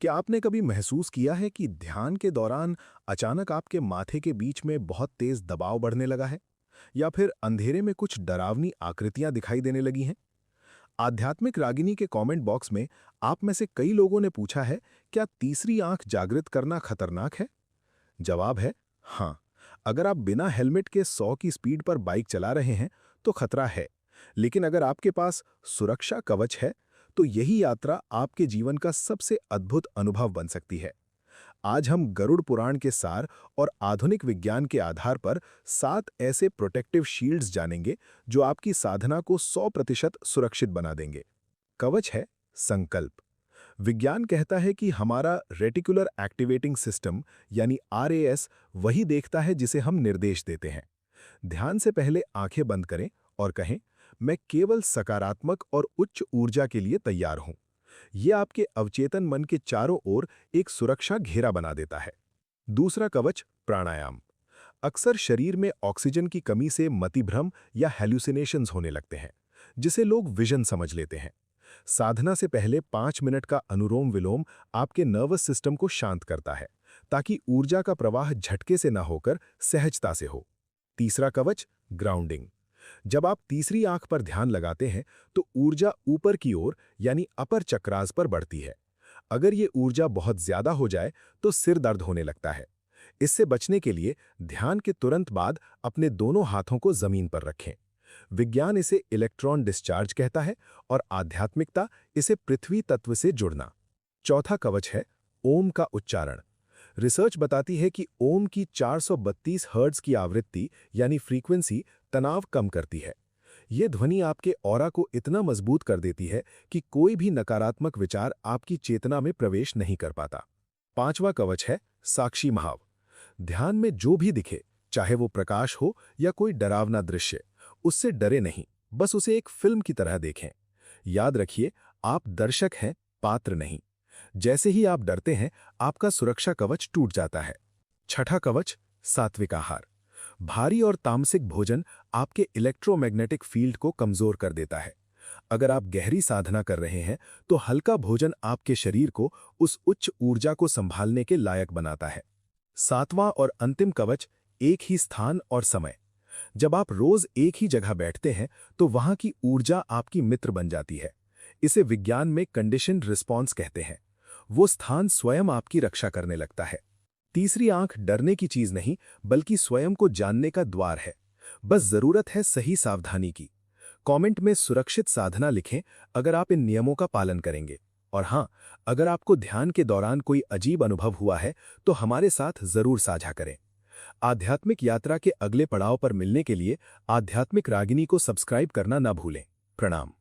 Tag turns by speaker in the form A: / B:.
A: क्या आपने कभी महसूस किया है कि ध्यान के दौरान अचानक आपके माथे के बीच में बहुत तेज दबाव बढ़ने लगा है? या फिर अंधेरे में कुछ डरावनी आकृतियां दिखाई देने लगी हैं? आध्यात्मिक रागिनी के कमेंट बॉक्स में आप में से कई लोगों ने पूछा है, क्या तीसरी आंख जागृत करना खतरनाक है? जवाब है हाँ। अगर आप बिना हेलमेट के 100 की स्पीड पर बाइक चला रहे हैं तो खतरा है, लेकिन अगर आपके पास सुरक्षा कवच है तो यही यात्रा आपके जीवन का सबसे अद्भुत अनुभव बन सकती है। आज हम गरुड़ पुराण के सार और आधुनिक विज्ञान के आधार पर 7 ऐसे प्रोटेक्टिव शील्ड्स जानेंगे जो आपकी साधना को 100% सुरक्षित बना देंगे। कवच है संकल्प। विज्ञान कहता है कि हमारा रेटिकुलर एक्टिवेटिंग सिस्टम यानी आरएएस वही देखता है जिसे हम निर्देश देते हैं। ध्यान से पहले आंखें बंद करें और कहें, मैं केवल सकारात्मक और उच्च ऊर्जा के लिए तैयार हूं। यह आपके अवचेतन मन के चारों ओर एक सुरक्षा घेरा बना देता है। दूसरा कवच प्राणायाम। अक्सर शरीर में ऑक्सीजन की कमी से मतिभ्रम या हेल्यूसिनेशंस होने लगते हैं, जिसे लोग विजन समझ लेते हैं। साधना से पहले 5 मिनट का अनुलोम विलोम आपके नर्वस सिस्टम को शांत करता है, ताकि ऊर्जा का प्रवाह झटके से न होकर सहजता से हो। तीसरा कवच ग्राउंडिंग। जब आप तीसरी आंख पर ध्यान लगाते हैं तो ऊर्जा ऊपर की ओर यानी अपर चक्रास पर बढ़ती है। अगर ये ऊर्जा बहुत ज्यादा हो जाए तो सिर दर्द होने लगता है। इससे बचने के लिए ध्यान के तुरंत बाद अपने दोनों हाथों को जमीन पर रखें। विज्ञान इसे इलेक्ट्रॉन डिस्चार्ज कहता है और आध्यात्मिकता इसे पृथ्वी तत्व से जुड़ना। चौथा कवच है ओम का उच्चारण। रिसर्च बताती है कि ओम की 432 हर्ट्ज की आवृत्ति यानी फ्रीक्वेंसी तनाव कम करती है। ये ध्वनि आपके ऑरा को इतना मजबूत कर देती है कि कोई भी नकारात्मक विचार आपकी चेतना में प्रवेश नहीं कर पाता। पांचवा कवच है साक्षी महाव। ध्यान में जो भी दिखे, चाहे वो प्रकाश हो या कोई डरावना दृश्य, उससे डरे नहीं, बस उसे एक फिल्म की तरह देखें। याद रखिए, आप दर्शक हैं, पात्र नहीं। जैसे ही आप डरते हैं, आपका सुरक्षा कवच टूट जाता है। छठा कवच सात्विक आहार। भारी और तामसिक भोजन आपके इलेक्ट्रोमैग्नेटिक फील्ड को कमजोर कर देता है। अगर आप गहरी साधना कर रहे हैं तो हल्का भोजन आपके शरीर को उस उच्च ऊर्जा को संभालने के लायक बनाता है। सातवां और अंतिम कवच एक ही स्थान और समय। जब आप रोज एक ही जगह बैठते हैं तो वहां की ऊर्जा आपकी मित्र बन जाती है। इसे विज्ञान में कंडीशनड रिस्पॉन्स कहते हैं। वो स्थान स्वयं आपकी रक्षा करने लगता है। तीसरी आंख डरने की चीज नहीं, बल्कि स्वयं को जानने का द्वार है। बस जरूरत है सही सावधानी की। कमेंट में सुरक्षित साधना लिखें अगर आप इन नियमों का पालन करेंगे। और हाँ, अगर आपको ध्यान के दौरान कोई अजीब अनुभव हुआ है तो हमारे साथ जरूर साझा करें। आध्यात्मिक यात्रा के अगले पड़ाव पर मिलने के लिए आध्यात्मिक रागिनी को सब्सक्राइब करना न भूलें। प्रणाम।